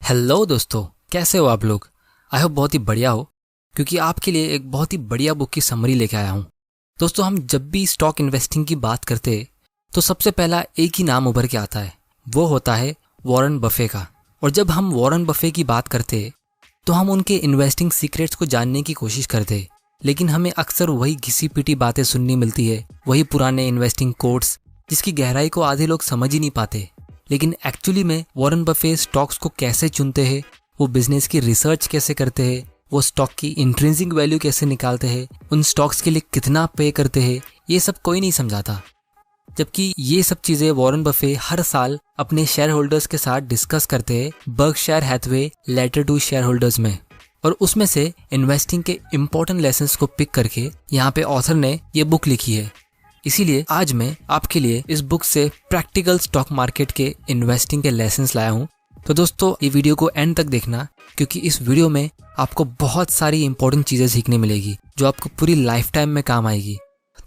Hello दोस्तों, कैसे हो आप लोग। आई होप बहुत ही बढ़िया हो, क्योंकि आपके लिए एक बहुत ही बढ़िया बुक की समरी लेके आया हूँ। दोस्तों, हम जब भी स्टॉक इन्वेस्टिंग की बात करते हैं तो सबसे पहला एक ही नाम उभर के आता है, वो होता है वॉरेन बफे का। और जब हम वॉरेन बफे की बात करते हैं तो हम उनके इन्वेस्टिंग सीक्रेट्स को जानने की कोशिश करते हैं, लेकिन हमें अक्सर वही घिसी पिटी बातें सुननी मिलती है, वही पुराने इन्वेस्टिंग कोट्स जिसकी गहराई को आधे लोग समझ ही नहीं पाते। लेकिन एक्चुअली में वॉरेन बफे स्टॉक्स को कैसे चुनते हैं, वो बिजनेस की रिसर्च कैसे करते हैं, वो स्टॉक की इंट्रिंसिक वैल्यू कैसे निकालते हैं, उन स्टॉक्स के लिए कितना पे करते हैं, ये सब कोई नहीं समझाता। जबकि ये सब चीजें वॉरेन बफे हर साल अपने शेयर होल्डर्स के साथ डिस्कस करते हैं Berkshire Hathaway letter to shareholders में। और उसमें से इन्वेस्टिंग के इम्पोर्टेंट लेसन्स को पिक करके यहाँ पे ऑथर ने ये बुक लिखी है। इसीलिए आज मैं आपके लिए इस बुक से प्रैक्टिकल स्टॉक मार्केट के इन्वेस्टिंग के लेसन्स लाया हूँ। तो दोस्तों, ये वीडियो को एंड तक देखना, क्योंकि इस वीडियो में आपको बहुत सारी इंपॉर्टेंट चीजें सीखने मिलेगी जो आपको पूरी लाइफ टाइम में काम आएगी।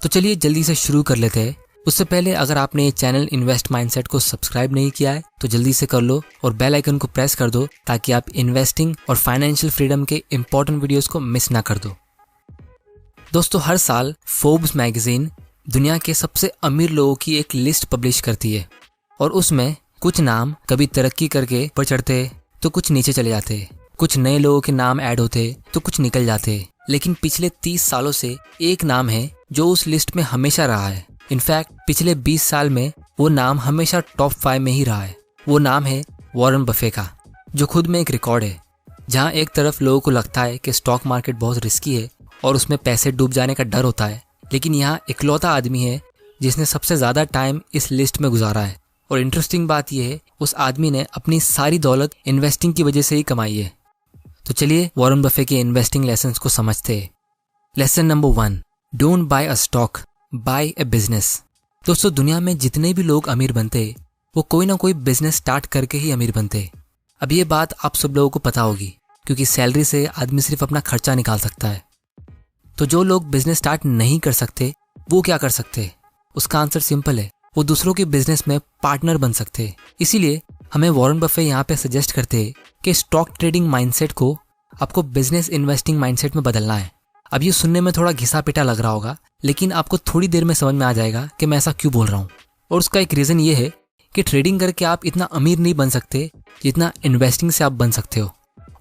तो चलिए जल्दी से शुरू कर लेते हैं। उससे पहले अगर आपने ये चैनल इन्वेस्ट माइंडसेट को सब्सक्राइब नहीं किया है तो जल्दी से कर लो और बेल आइकन को प्रेस कर दो, ताकि आप इन्वेस्टिंग और फाइनेंशियल फ्रीडम के इंपॉर्टेंट वीडियोस को मिस ना कर दो। दोस्तों, हर साल फोर्ब्स मैगजीन दुनिया के सबसे अमीर लोगों की एक लिस्ट पब्लिश करती है, और उसमें कुछ नाम कभी तरक्की करके ऊपर चढ़ते तो कुछ नीचे चले जाते, कुछ नए लोगों के नाम ऐड होते तो कुछ निकल जाते। लेकिन पिछले 30 सालों से एक नाम है जो उस लिस्ट में हमेशा रहा है। इनफैक्ट पिछले 20 साल में वो नाम हमेशा टॉप 5 में ही रहा है। वो नाम है वॉरेन बफे का, जो खुद में एक रिकॉर्ड है। जहाँ एक तरफ लोगों को लगता है कि स्टॉक मार्केट बहुत रिस्की है और उसमें पैसे डूब जाने का डर होता है, लेकिन यहाँ इकलौता आदमी है जिसने सबसे ज्यादा टाइम इस लिस्ट में गुजारा है। और इंटरेस्टिंग बात यह है, उस आदमी ने अपनी सारी दौलत इन्वेस्टिंग की वजह से ही कमाई है। तो चलिए वॉरेन बफे के इन्वेस्टिंग लेसन्स को समझते हैं। Lesson number 1, don't buy a stock, buy a business. दोस्तों, दुनिया में जितने भी लोग अमीर बनते वो कोई ना कोई बिजनेस स्टार्ट करके ही अमीर बनते। अब ये बात आप सब लोगों को पता होगी, क्योंकि सैलरी से आदमी सिर्फ अपना खर्चा निकाल सकता है। तो जो लोग बिजनेस स्टार्ट नहीं कर सकते वो क्या कर सकते? उसका आंसर सिंपल है, वो दूसरों के बिजनेस में पार्टनर बन सकते। इसीलिए हमें वॉरेन बफे यहाँ पे सजेस्ट करते हैं कि स्टॉक ट्रेडिंग माइंडसेट को आपको बिजनेस इन्वेस्टिंग माइंडसेट में बदलना है। अब ये सुनने में थोड़ा घिसा पिटा लग रहा होगा, लेकिन आपको थोड़ी देर में समझ में आ जाएगा कि मैं ऐसा क्यों बोल रहा हूँ। और उसका एक रीजन ये है कि ट्रेडिंग करके आप इतना अमीर नहीं बन सकते जितना इन्वेस्टिंग से आप बन सकते हो।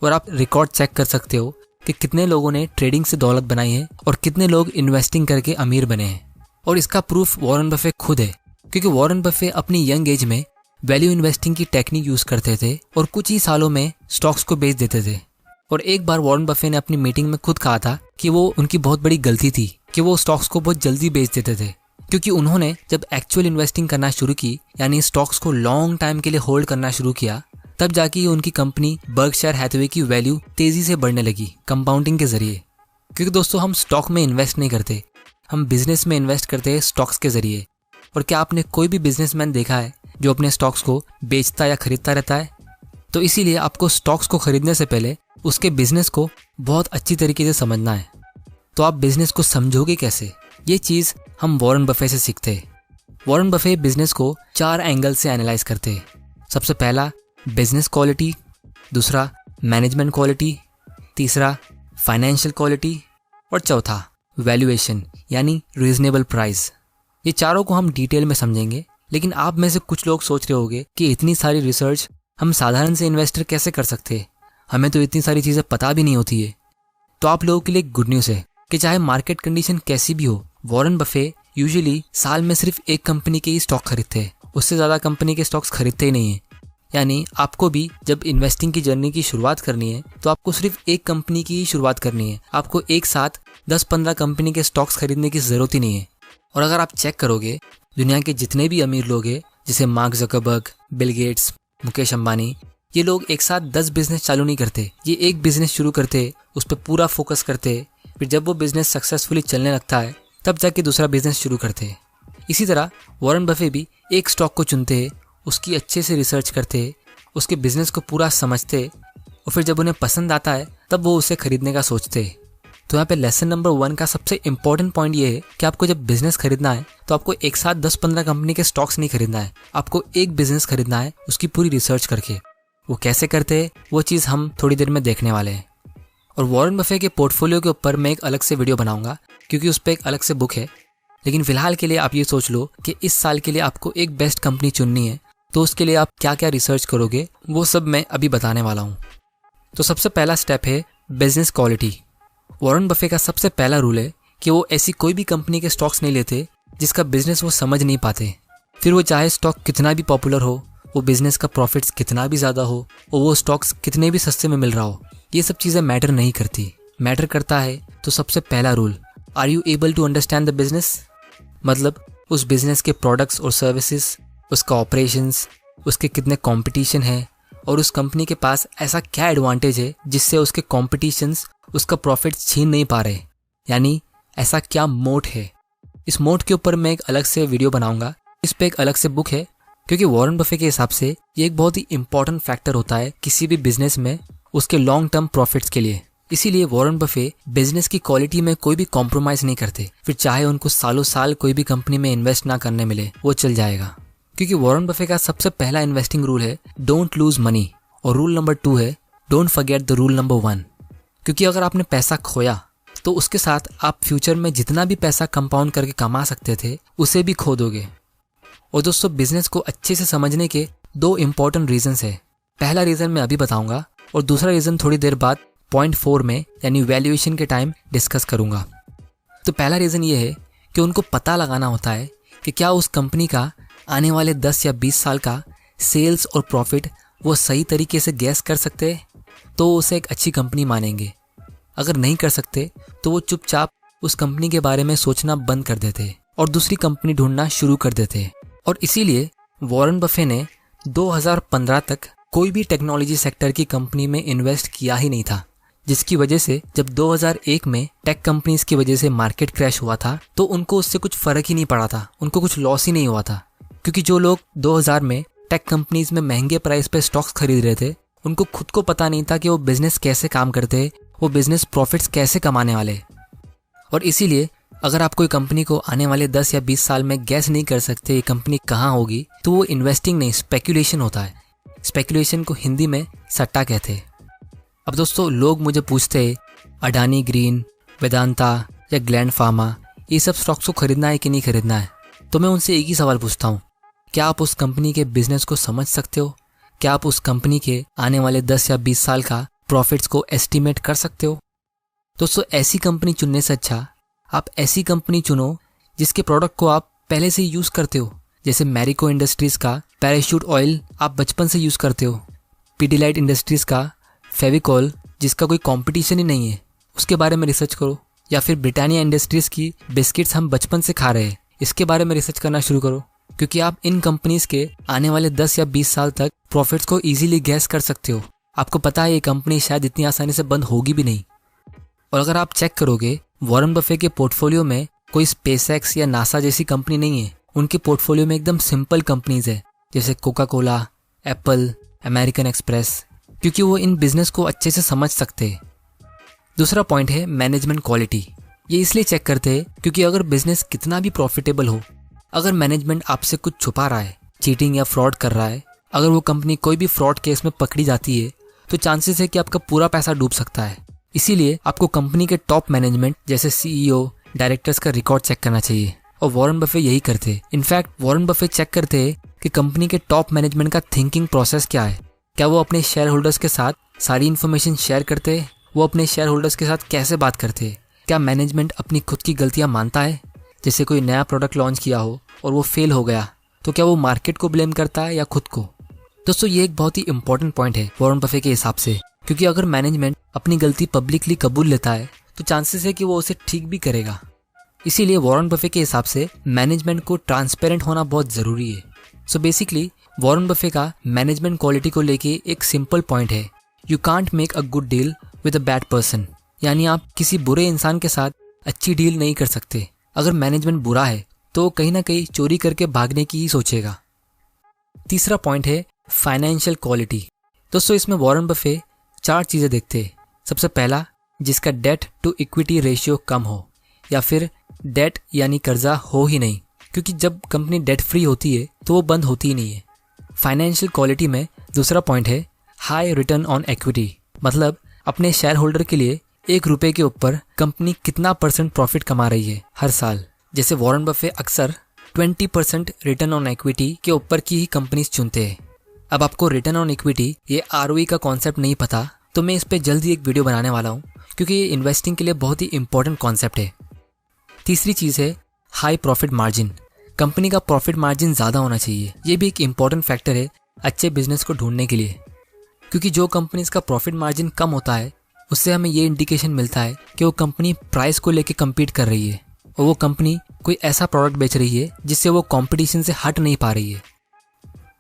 और आप रिकॉर्ड चेक कर सकते हो कि कितने लोगों ने ट्रेडिंग से दौलत बनाई है और कितने लोग इन्वेस्टिंग करके अमीर बने हैं। और इसका प्रूफ वॉरेन बफे खुद है, क्योंकि वॉरेन बफे अपनी यंग एज में वैल्यू इन्वेस्टिंग की टेक्निक यूज करते थे और कुछ ही सालों में स्टॉक्स को बेच देते थे। और एक बार वॉरेन बफे ने अपनी मीटिंग में खुद कहा था कि वो उनकी बहुत बड़ी गलती थी कि वो स्टॉक्स को बहुत जल्दी बेच देते थे, क्योंकि उन्होंने जब एक्चुअल इन्वेस्टिंग करना शुरू की, यानी स्टॉक्स को लॉन्ग टाइम के लिए होल्ड करना शुरू किया, तब जाके उनकी कंपनी बर्कशायर हैथवे की वैल्यू तेजी से बढ़ने लगी कंपाउंडिंग के जरिए। क्योंकि दोस्तों, हम स्टॉक में इन्वेस्ट नहीं करते, हम बिजनेस में इन्वेस्ट करते हैं स्टॉक्स के जरिए। और क्या आपने कोई भी बिजनेसमैन देखा है जो अपने स्टॉक्स को बेचता या खरीदता रहता है? तो इसीलिए आपको स्टॉक्स को खरीदने से पहले उसके बिजनेस को बहुत अच्छी तरीके से समझना है। तो आप बिजनेस को समझोगे कैसे? ये चीज हम वॉरेन बफे से सीखते हैं। वॉरेन बफे बिजनेस को 4 एंगल से एनालाइज करते हैं। सबसे पहला बिजनेस क्वालिटी, दूसरा मैनेजमेंट क्वालिटी, तीसरा फाइनेंशियल क्वालिटी, और चौथा वैल्यूएशन यानी रीजनेबल प्राइस। ये चारों को हम डिटेल में समझेंगे। लेकिन आप में से कुछ लोग सोच रहे होंगे कि इतनी सारी रिसर्च हम साधारण से इन्वेस्टर कैसे कर सकते हैं, हमें तो इतनी सारी चीजें पता भी नहीं होती है। तो आप लोगों के लिए गुड न्यूज़ है कि चाहे मार्केट कंडीशन कैसी भी हो, वॉरेन बफे यूजुअली साल में सिर्फ एक कंपनी के ही स्टॉक खरीदते हैं, उससे ज्यादा कंपनी के स्टॉक्स खरीदते ही नहीं है। यानी आपको भी जब इन्वेस्टिंग की जर्नी की शुरुआत करनी है तो आपको सिर्फ एक कंपनी की ही शुरुआत करनी है। आपको एक साथ 10-15 कंपनी के स्टॉक्स खरीदने की जरूरत ही नहीं है। और अगर आप चेक करोगे, दुनिया के जितने भी अमीर लोग हैं, जैसे mark Zuckerberg, Bill Gates, Mukesh Ambani, ये लोग एक साथ 10 बिजनेस चालू नहीं करते। ये एक बिजनेस शुरू करते, उस पर पूरा फोकस करते, फिर जब वो बिजनेस सक्सेसफुली चलने लगता है तब जाके दूसरा बिजनेस शुरू करते। इसी तरह वॉरेन बफे भी एक स्टॉक को चुनते, उसकी अच्छे से रिसर्च करते, उसके बिजनेस को पूरा समझते, और फिर जब उन्हें पसंद आता है तब वो उसे खरीदने का सोचते। तो यहाँ पे लेसन नंबर 1 का सबसे इंपॉर्टेंट पॉइंट ये है कि आपको जब बिजनेस खरीदना है तो आपको एक साथ 10-15 कंपनी के स्टॉक्स नहीं खरीदना है, आपको एक बिजनेस खरीदना है उसकी पूरी रिसर्च करके। वो कैसे करते हैं वो चीज़ हम थोड़ी देर में देखने वाले हैं। और वॉरेन बफे के पोर्टफोलियो के ऊपर मैं एक अलग से वीडियो बनाऊंगा क्योंकि उस पर एक अलग से बुक है। लेकिन फिलहाल के लिए आप ये सोच लो कि इस साल के लिए आपको एक बेस्ट कंपनी चुननी है, तो उसके लिए आप क्या क्या रिसर्च करोगे वो सब मैं अभी बताने वाला हूँ। तो सबसे पहला स्टेप है बिजनेस क्वालिटी। वॉरेन बफे का सबसे पहला रूल है कि वो ऐसी कोई भी कंपनी के स्टॉक्स नहीं लेते जिसका बिजनेस वो समझ नहीं पाते। फिर वो चाहे स्टॉक कितना भी पॉपुलर हो, वो बिजनेस का प्रॉफिट्स कितना भी ज़्यादा हो और वो स्टॉक्स कितने भी सस्ते में मिल रहा हो, ये सब चीज़ें मैटर नहीं करती। मैटर करता है तो सबसे पहला rule, are you able to understand the business. मतलब उस बिजनेस के प्रोडक्ट्स और सर्विसेज, उसका ऑपरेशंस, उसके कितने कंपटीशन है और उस कंपनी के पास ऐसा क्या एडवांटेज है जिससे उसके कॉम्पिटिशन्स उसका प्रॉफिट छीन नहीं पा रहे, यानी ऐसा क्या मोट है। इस मोट के ऊपर मैं एक अलग से वीडियो बनाऊंगा, इस पे एक अलग से बुक है, क्योंकि वॉरेन बफे के हिसाब से ये एक बहुत ही इंपॉर्टेंट फैक्टर होता है किसी भी बिजनेस में उसके लॉन्ग टर्म प्रॉफिट्स के लिए। इसीलिए वॉरेन बफे बिजनेस की क्वालिटी में कोई भी कॉम्प्रोमाइज नहीं करते, फिर चाहे उनको सालों साल कोई भी कंपनी में इन्वेस्ट ना करने मिले वो चल जाएगा। क्योंकि वॉरेन बफे का सबसे पहला इन्वेस्टिंग रूल है डोंट लूज मनी, और रूल नंबर 2 है don't forget the rule number 1। क्योंकि अगर आपने पैसा खोया तो उसके साथ आप फ्यूचर में जितना भी पैसा कंपाउंड करके कमा सकते थे उसे भी खो दोगे। और दोस्तों, बिजनेस को अच्छे से समझने के 2 इंपॉर्टेंट रीजंस है। पहला रीजन मैं अभी बताऊंगा और दूसरा रीजन थोड़ी देर बाद पॉइंट 4 में यानी वैल्यूएशन के टाइम डिस्कस करूंगा। तो पहला रीजन ये है कि उनको पता लगाना होता है कि क्या उस कंपनी का आने वाले 10 या 20 साल का सेल्स और प्रॉफिट वो सही तरीके से गैस कर सकते हैं, तो उसे एक अच्छी कंपनी मानेंगे। अगर नहीं कर सकते तो वो चुपचाप उस कंपनी के बारे में सोचना बंद कर देते और दूसरी कंपनी ढूंढना शुरू कर देते। और इसीलिए वॉरेन बफे ने 2015 तक कोई भी टेक्नोलॉजी सेक्टर की कंपनी में इन्वेस्ट किया ही नहीं था, जिसकी वजह से जब 2001 में टेक कंपनीज की वजह से मार्केट क्रैश हुआ था तो उनको उससे कुछ फर्क ही नहीं पड़ा था, उनको कुछ लॉस ही नहीं हुआ था। क्योंकि जो लोग 2000 में टेक कंपनीज में महंगे प्राइस पे स्टॉक्स खरीद रहे थे, उनको खुद को पता नहीं था कि वो बिजनेस कैसे काम करते, वो बिजनेस प्रॉफिट्स कैसे कमाने वाले। और इसीलिए अगर आप कोई कंपनी को आने वाले 10 या 20 साल में गैस नहीं कर सकते ये कंपनी कहाँ होगी, तो वो इन्वेस्टिंग नहीं, स्पेकुलेशन होता है। स्पेकुलेशन को हिंदी में सट्टा कहते हैं। अब दोस्तों, लोग मुझे पूछते हैं अडानी ग्रीन, वेदांता या ग्लैंड फार्मा, ये सब स्टॉक्स को खरीदना है कि नहीं खरीदना है। तो मैं उनसे एक ही सवाल पूछता हूँ, क्या आप उस कंपनी के बिजनेस को समझ सकते हो? क्या आप उस कंपनी के आने वाले 10 या 20 साल का प्रॉफिट्स को एस्टिमेट कर सकते हो? दोस्तों, ऐसी कंपनी चुनने से अच्छा आप ऐसी कंपनी चुनो जिसके प्रोडक्ट को आप पहले से यूज़ करते हो। जैसे मैरिको इंडस्ट्रीज़ का पैराशूट ऑयल आप बचपन से यूज़ करते हो, पीडीलाइट इंडस्ट्रीज़ का फेविकॉल जिसका कोई कंपटीशन ही नहीं है उसके बारे में रिसर्च करो, या फिर ब्रिटानिया इंडस्ट्रीज़ की बिस्किट्स हम बचपन से खा रहे हैं इसके बारे में रिसर्च करना शुरू करो। क्योंकि आप इन कंपनीज़ के आने वाले 10 या 20 साल तक प्रॉफिट्स को ईजिली गैस कर सकते हो। आपको पता है ये कंपनी शायद इतनी आसानी से बंद होगी भी नहीं। और अगर आप चेक करोगे वॉरेन बफे के पोर्टफोलियो में कोई स्पेसएक्स या नासा जैसी कंपनी नहीं है। उनके पोर्टफोलियो में एकदम सिंपल कंपनीज है, जैसे Coca Cola, Apple, American express, क्योंकि वो इन बिजनेस को अच्छे से समझ सकते हैं। दूसरा पॉइंट है मैनेजमेंट क्वालिटी। ये इसलिए चेक करते हैं क्योंकि अगर बिजनेस कितना भी प्रॉफिटेबल हो, अगर मैनेजमेंट आपसे कुछ छुपा रहा है, चीटिंग या फ्रॉड कर रहा है, अगर वो कंपनी कोई भी फ्रॉड केस में पकड़ी जाती है तो चांसेस है कि आपका पूरा पैसा डूब सकता है। इसीलिए आपको कंपनी के टॉप मैनेजमेंट जैसे सीईओ, डायरेक्टर्स का रिकॉर्ड चेक करना चाहिए, और वॉरेन बफे यही करते हैं। इनफैक्ट वॉरेन बफे चेक करते हैं कि कंपनी के टॉप मैनेजमेंट का थिंकिंग प्रोसेस क्या है। क्या वो अपने शेयर होल्डर्स के साथ सारी इन्फॉर्मेशन शेयर करते हैं? वो अपने शेयर होल्डर्स के साथ कैसे बात करते हैं? क्या मैनेजमेंट अपनी खुद की गलतियां मानता है? जैसे कोई नया प्रोडक्ट लॉन्च किया हो और वो फेल हो गया तो क्या वो मार्केट को ब्लेम करता है या खुद को? दोस्तों, ये एक बहुत ही इंपॉर्टेंट पॉइंट है वॉरेन बफे के हिसाब से, क्योंकि अगर मैनेजमेंट अपनी गलती पब्लिकली कबूल लेता है तो चांसेस है कि वो उसे ठीक भी करेगा। इसीलिए वॉरेन बफे के हिसाब से मैनेजमेंट को ट्रांसपेरेंट होना बहुत ज़रूरी है। सो बेसिकली वॉरेन बफे का मैनेजमेंट क्वालिटी को लेके एक सिंपल पॉइंट है, you can't make a good deal with a bad person. यानी आप किसी बुरे इंसान के साथ अच्छी डील नहीं कर सकते। अगर मैनेजमेंट बुरा है तो कहीं ना कहीं चोरी करके भागने की ही सोचेगा। तीसरा पॉइंट है फाइनेंशियल क्वालिटी। दोस्तों, इसमें वॉरेन बफे 4 चीज़ें देखते हैं। सबसे पहला, जिसका डेट टू इक्विटी रेशियो कम हो, या फिर डेट यानी कर्जा हो ही नहीं, क्योंकि जब कंपनी डेट फ्री होती है तो वो बंद होती ही नहीं है। फाइनेंशियल क्वालिटी में दूसरा पॉइंट है हाई रिटर्न ऑन इक्विटी, मतलब अपने शेयर होल्डर के लिए 1 रुपए के ऊपर कंपनी कितना % प्रॉफिट कमा रही है हर साल। जैसे वॉरेन बफे अक्सर 20% रिटर्न ऑन इक्विटी के ऊपर की ही कंपनीज चुनते हैं। अब आपको रिटर्न ऑन इक्विटी, ये ROE का कॉन्सेप्ट नहीं पता तो मैं इस पर जल्दी एक वीडियो बनाने वाला हूँ, क्योंकि ये इन्वेस्टिंग के लिए बहुत ही इंपॉर्टेंट कॉन्सेप्ट है। तीसरी चीज़ है हाई प्रॉफिट मार्जिन। कंपनी का प्रॉफिट मार्जिन ज़्यादा होना चाहिए। ये भी एक इम्पॉर्टेंट फैक्टर है अच्छे बिजनेस को ढूंढने के लिए, क्योंकि जो कंपनीज का प्रॉफिट मार्जिन कम होता है उससे हमें ये इंडिकेशन मिलता है कि वो कंपनी प्राइस को लेके कम्पीट कर रही है और वो कंपनी कोई ऐसा प्रोडक्ट बेच रही है जिससे वो कंपटीशन से हट नहीं पा रही है।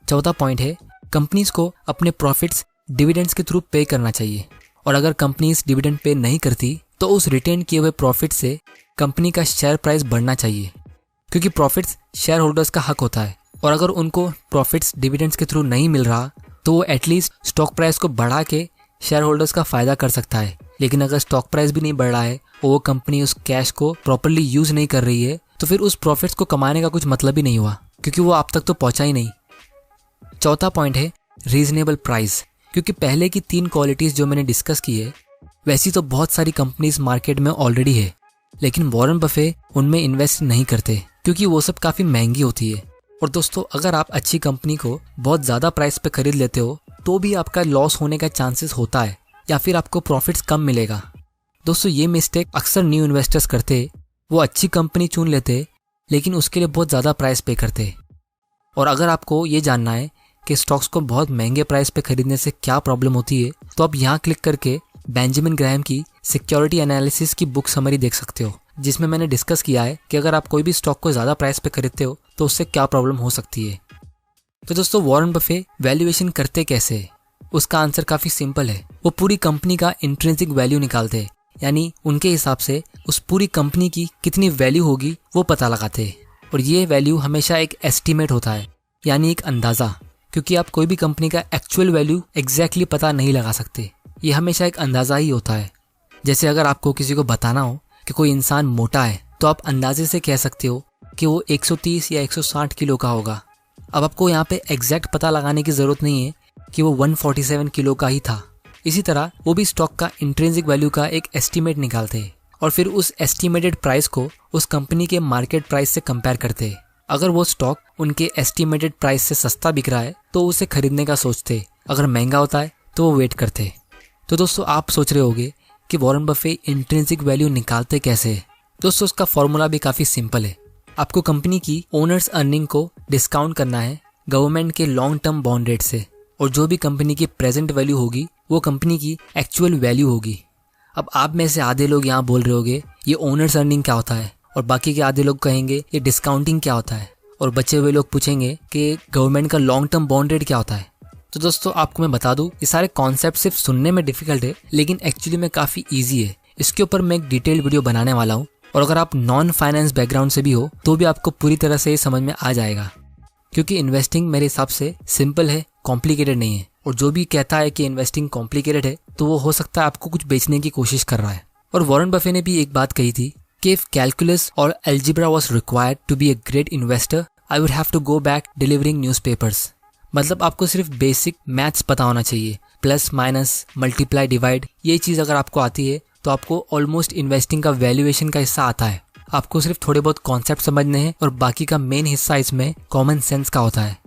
चौथा पॉइंट है कंपनीज को अपने प्रॉफिट्स डिविडेंड्स के थ्रू पे करना चाहिए, और अगर कंपनीज डिविडेंड पे नहीं करती तो उस रिटेन किए हुए प्रॉफिट से कंपनी का शेयर प्राइस बढ़ना चाहिए, क्योंकि प्रॉफिट्स शेयर होल्डर्स का हक होता है। और अगर उनको प्रॉफिट्स डिविडेंड्स के थ्रू नहीं मिल रहा तो वो एटलीस्ट स्टॉक प्राइस को बढ़ा के शेयर होल्डर्स का फ़ायदा कर सकता है। लेकिन अगर स्टॉक प्राइस भी नहीं बढ़ रहा है और वो कंपनी उस कैश को प्रॉपरली यूज़ नहीं कर रही है तो फिर उस प्रॉफिट्स को कमाने का कुछ मतलब ही नहीं हुआ, क्योंकि वो आप तक तो पहुंचा ही नहीं। चौथा पॉइंट है रीजनेबल प्राइस, क्योंकि पहले की 3 क्वालिटीज़ जो मैंने डिस्कस की है वैसी तो बहुत सारी कंपनीज मार्केट में ऑलरेडी है, लेकिन वॉरेन बफे उनमें इन्वेस्ट नहीं करते क्योंकि वो सब काफ़ी महंगी होती है। और दोस्तों, अगर आप अच्छी कंपनी को बहुत ज़्यादा प्राइस पे खरीद लेते हो तो भी आपका लॉस होने का चांसेस होता है, या फिर आपको प्रॉफिट्स कम मिलेगा। दोस्तों, ये मिस्टेक अक्सर न्यू इन्वेस्टर्स करते। वो अच्छी कंपनी चुन लेते लेकिन उसके लिए बहुत ज़्यादा प्राइस पे करते। और अगर आपको ये जानना है कि स्टॉक्स को बहुत महंगे प्राइस पे खरीदने से क्या प्रॉब्लम होती है तो आप यहाँ क्लिक करके बेंजामिन ग्राहम की सिक्योरिटी एनालिसिस की बुक समरी देख सकते हो, जिसमें मैंने डिस्कस किया है कि अगर आप कोई भी स्टॉक को ज़्यादा प्राइस पे खरीदते हो तो उससे क्या प्रॉब्लम हो सकती है। तो दोस्तों, वॉरेन बफे वैल्यूएशन करते कैसे है? उसका आंसर काफ़ी सिंपल है। वो पूरी कंपनी का इंट्रिंसिक वैल्यू निकालते हैं, यानी उनके हिसाब से उस पूरी कंपनी की कितनी वैल्यू होगी वो पता लगाते हैं। और ये वैल्यू हमेशा एक एस्टीमेट होता है, यानी एक अंदाज़ा, क्योंकि आप कोई भी कंपनी का एक्चुअल वैल्यू एग्जैक्टली पता नहीं लगा सकते। ये हमेशा एक अंदाज़ा ही होता है। जैसे अगर आपको किसी को बताना हो कि कोई इंसान मोटा है तो आप अंदाजे से कह सकते हो कि वो 130 या 160 किलो का होगा। अब आपको यहाँ पे एग्जैक्ट पता लगाने की ज़रूरत नहीं है कि वो 147 किलो का ही था। इसी तरह वो भी स्टॉक का इंट्रिंसिक वैल्यू का एक एस्टीमेट निकालते हैं और फिर उस एस्टीमेटेड प्राइस को उस कंपनी के मार्केट प्राइस से कंपेयर करते हैं। अगर वो स्टॉक उनके एस्टीमेटेड प्राइस से सस्ता बिक रहा है तो उसे खरीदने का सोचते, अगर महंगा होता है तो वो वेट करते। तो दोस्तों, आप सोच रहे होंगे कि वॉरेन बफे इंट्रिंसिक वैल्यू निकालते कैसे है? दोस्तों, उसका फॉर्मूला भी काफ़ी सिंपल है। आपको कंपनी की ओनर्स अर्निंग को डिस्काउंट करना है गवर्नमेंट के लॉन्ग टर्म बॉन्ड रेट से, और जो भी कंपनी की प्रेजेंट वैल्यू होगी वो कंपनी की एक्चुअल वैल्यू होगी। अब आप में से आधे लोग यहाँ बोल रहे होंगे ये ओनर्स अर्निंग क्या होता है, और बाकी के आधे लोग कहेंगे ये डिस्काउंटिंग क्या होता है, और बचे हुए लोग पूछेंगे कि गवर्नमेंट का लॉन्ग टर्म बॉन्ड रेट क्या होता है। तो दोस्तों, आपको मैं बता दूं, ये सारे कॉन्सेप्ट सिर्फ सुनने में डिफिकल्ट है लेकिन एक्चुअली में काफ़ी ईजी है। इसके ऊपर मैं एक डिटेल वीडियो बनाने वाला हूँ, और अगर आप नॉन फाइनेंस बैकग्राउंड से भी हो तो भी आपको पूरी तरह से ये समझ में आ जाएगा, क्योंकि इन्वेस्टिंग मेरे हिसाब से सिंपल है, कॉम्प्लिकेटेड नहीं है। और जो भी कहता है कि इन्वेस्टिंग कॉम्प्लिकेटेड है तो वो हो सकता है आपको कुछ बेचने की कोशिश कर रहा है। और वॉरेन बफे ने भी एक बात कही थी कि इफ कैलकुलस और algebra was required to be a great investor I would have to go back delivering newspapers. मतलब आपको सिर्फ बेसिक मैथ्स पता होना चाहिए, प्लस माइनस मल्टीप्लाई डिवाइड, ये चीज़ अगर आपको आती है तो आपको ऑलमोस्ट इन्वेस्टिंग का वैल्यूएशन का हिस्सा आता है। आपको सिर्फ थोड़े बहुत कॉन्सेप्ट समझने हैं और बाकी का मेन हिस्सा इसमें कॉमन सेंस का होता है।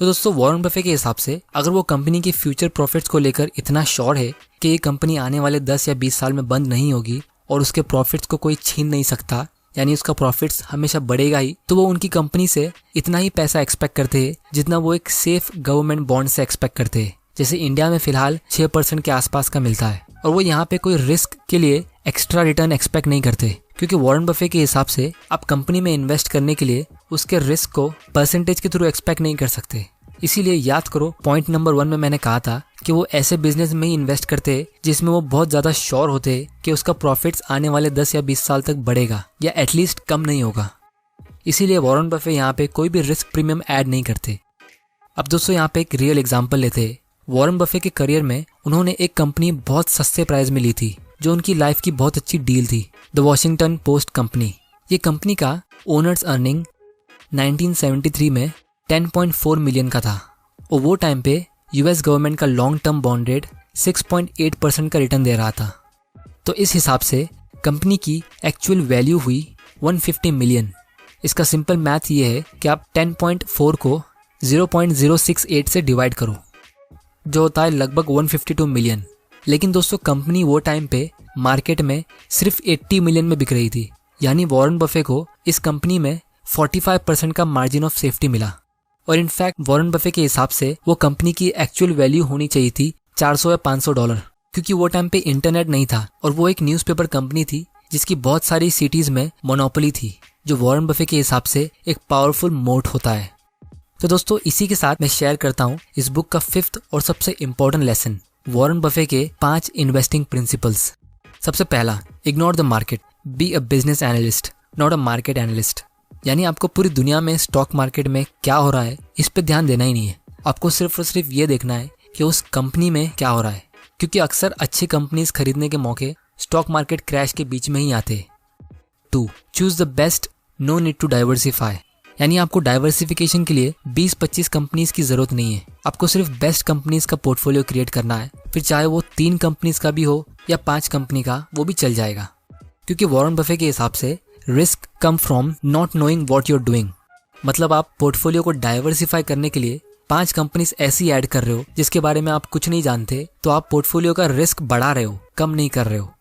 तो दोस्तों, वॉरेन बफे के हिसाब से अगर वो कंपनी की फ्यूचर प्रॉफिट्स को लेकर इतना श्योर है कि ये कंपनी आने वाले 10 या 20 साल में बंद नहीं होगी और उसके प्रॉफिट्स को कोई छीन नहीं सकता, यानी उसका प्रॉफिट्स हमेशा बढ़ेगा ही, तो वो उनकी कंपनी से इतना ही पैसा एक्सपेक्ट करते हैं जितना वो एक सेफ गवर्नमेंट बॉन्ड से एक्सपेक्ट करते हैं, जैसे इंडिया में फिलहाल 6% के आसपास का मिलता है। और वो यहाँ पे कोई रिस्क के लिए एक्स्ट्रा रिटर्न एक्सपेक्ट नहीं करते, क्योंकि वॉरेन बफे के हिसाब से आप कंपनी में इन्वेस्ट करने के लिए उसके रिस्क को परसेंटेज के थ्रू एक्सपेक्ट नहीं कर सकते। इसीलिए याद करो, पॉइंट नंबर 1 में मैंने कहा था कि वो ऐसे बिजनेस में ही इन्वेस्ट करते हैं जिसमें वो बहुत ज़्यादा श्योर होते हैं कि उसका प्रॉफिट्स आने वाले 10 या 20 साल तक बढ़ेगा या एटलीस्ट कम नहीं होगा। इसीलिए वॉरेन बफे यहाँ पे कोई भी रिस्क प्रीमियम ऐड नहीं करते। अब दोस्तों, यहाँ पे एक रियल एग्जाम्पल लेते हैं। वॉरेन बफे के करियर में उन्होंने एक कंपनी बहुत सस्ते प्राइस में ली थी जो उनकी लाइफ की बहुत अच्छी डील थी, द वॉशिंगटन पोस्ट कंपनी। ये कंपनी का ओनर्स अर्निंग 1973 में 10.4 मिलियन का था, और वो टाइम पे यूएस गवर्नमेंट का लॉन्ग टर्म बॉन्ड रेट 6.8% का रिटर्न दे रहा था। तो इस हिसाब से कंपनी की एक्चुअल वैल्यू हुई 150 मिलियन। इसका सिंपल मैथ ये है कि आप 10.4 को 0.068 से डिवाइड करो, जो होता है लगभग 152 मिलियन। लेकिन दोस्तों कंपनी वो टाइम पे मार्केट में सिर्फ 80 मिलियन में बिक रही थी, यानी वॉरेन बफे को इस कंपनी में 45% का मार्जिन ऑफ सेफ्टी मिला। और इनफैक्ट वॉरेन बफे के हिसाब से वो कंपनी की एक्चुअल वैल्यू होनी चाहिए थी 400 या 500 डॉलर, क्योंकि वो टाइम पे इंटरनेट नहीं था और वो एक न्यूज़पेपर कंपनी थी जिसकी बहुत सारी सिटीज में मोनोपोली थी, जो वॉरेन बफे के हिसाब से एक पावरफुल मोट होता है। तो दोस्तों इसी के साथ मैं शेयर करता हूँ इस बुक का 5th और सबसे इम्पोर्टेंट लेसन, वॉरेन बफे के 5 इन्वेस्टिंग प्रिंसिपल्स। सबसे पहला, ignore the market, be a business analyst not a market analyst. यानी आपको पूरी दुनिया में स्टॉक मार्केट में क्या हो रहा है इस पे ध्यान देना ही नहीं है, आपको सिर्फ और सिर्फ ये देखना है कि उस कंपनी में क्या हो रहा है, क्योंकि अक्सर अच्छी कंपनीज खरीदने के मौके स्टॉक मार्केट क्रैश के बीच में ही आते। 2, choose the best, no need to diversify. यानी आपको डाइवर्सिफिकेशन के लिए 20-25 कंपनीज की जरूरत नहीं है, आपको सिर्फ बेस्ट कंपनीज का पोर्टफोलियो क्रिएट करना है, फिर चाहे वो 3 कंपनीज का भी हो या 5 कंपनी का, वो भी चल जाएगा। क्योंकि वॉरेन बफे के हिसाब से risk come from not knowing what you are doing. मतलब आप पोर्टफोलियो को डाइवर्सिफाई करने के लिए 5 कंपनीज ऐसी ऐड कर रहे हो जिसके बारे में आप कुछ नहीं जानते, तो आप पोर्टफोलियो का रिस्क बढ़ा रहे हो, कम नहीं कर रहे हो।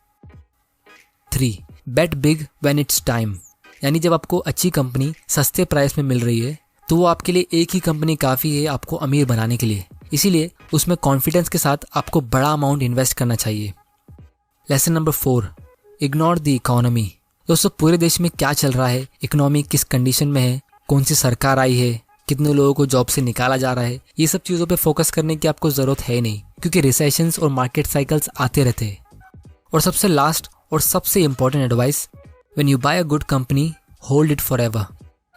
3, बेट बिग व्हेन इट्स टाइम। यानी जब आपको अच्छी कंपनी सस्ते प्राइस में मिल रही है तो वो आपके लिए एक ही कंपनी काफ़ी है आपको अमीर बनाने के लिए, इसीलिए उसमें कॉन्फिडेंस के साथ आपको बड़ा अमाउंट इन्वेस्ट करना चाहिए। Lesson number 4, ignore the economy. दोस्तों पूरे देश में क्या चल रहा है, इकोनॉमी किस कंडीशन में है, कौन सी सरकार आई है, कितने लोगों को जॉब से निकाला जा रहा है, ये सब चीज़ों पे फोकस करने की आपको ज़रूरत है नहीं, क्योंकि रिसेशंस और मार्केट साइकिल्स आते रहते हैं। और सबसे लास्ट और सबसे important advice, when you buy a good company hold it forever.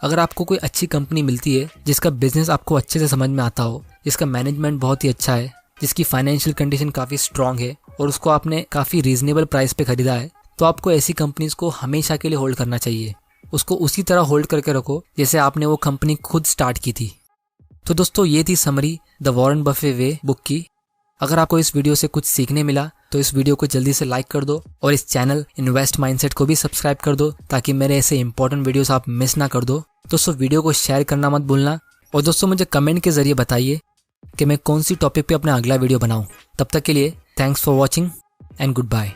अगर आपको कोई अच्छी कंपनी मिलती है जिसका बिजनेस आपको अच्छे से समझ में आता हो, जिसका मैनेजमेंट बहुत ही अच्छा है, जिसकी फाइनेंशियल कंडीशन काफ़ी स्ट्रांग है और उसको आपने काफ़ी रीजनेबल प्राइस पे खरीदा है, तो आपको ऐसी कंपनीज को हमेशा के लिए होल्ड करना चाहिए। उसको उसी तरह होल्ड करके रखो जैसे आपने वो कंपनी खुद स्टार्ट की थी। तो दोस्तों ये थी summary the Warren Buffett way book की। अगर आपको इस वीडियो से कुछ सीखने मिला तो इस वीडियो को जल्दी से लाइक कर दो और इस चैनल इन्वेस्ट माइंडसेट को भी सब्सक्राइब कर दो, ताकि मेरे ऐसे इंपॉर्टेंट वीडियोस आप मिस ना कर दो। दोस्तों वीडियो को शेयर करना मत भूलना, और दोस्तों मुझे कमेंट के जरिए बताइए कि मैं कौन सी टॉपिक पे अपना अगला वीडियो बनाऊं। तब तक के लिए thanks for watching and good bye.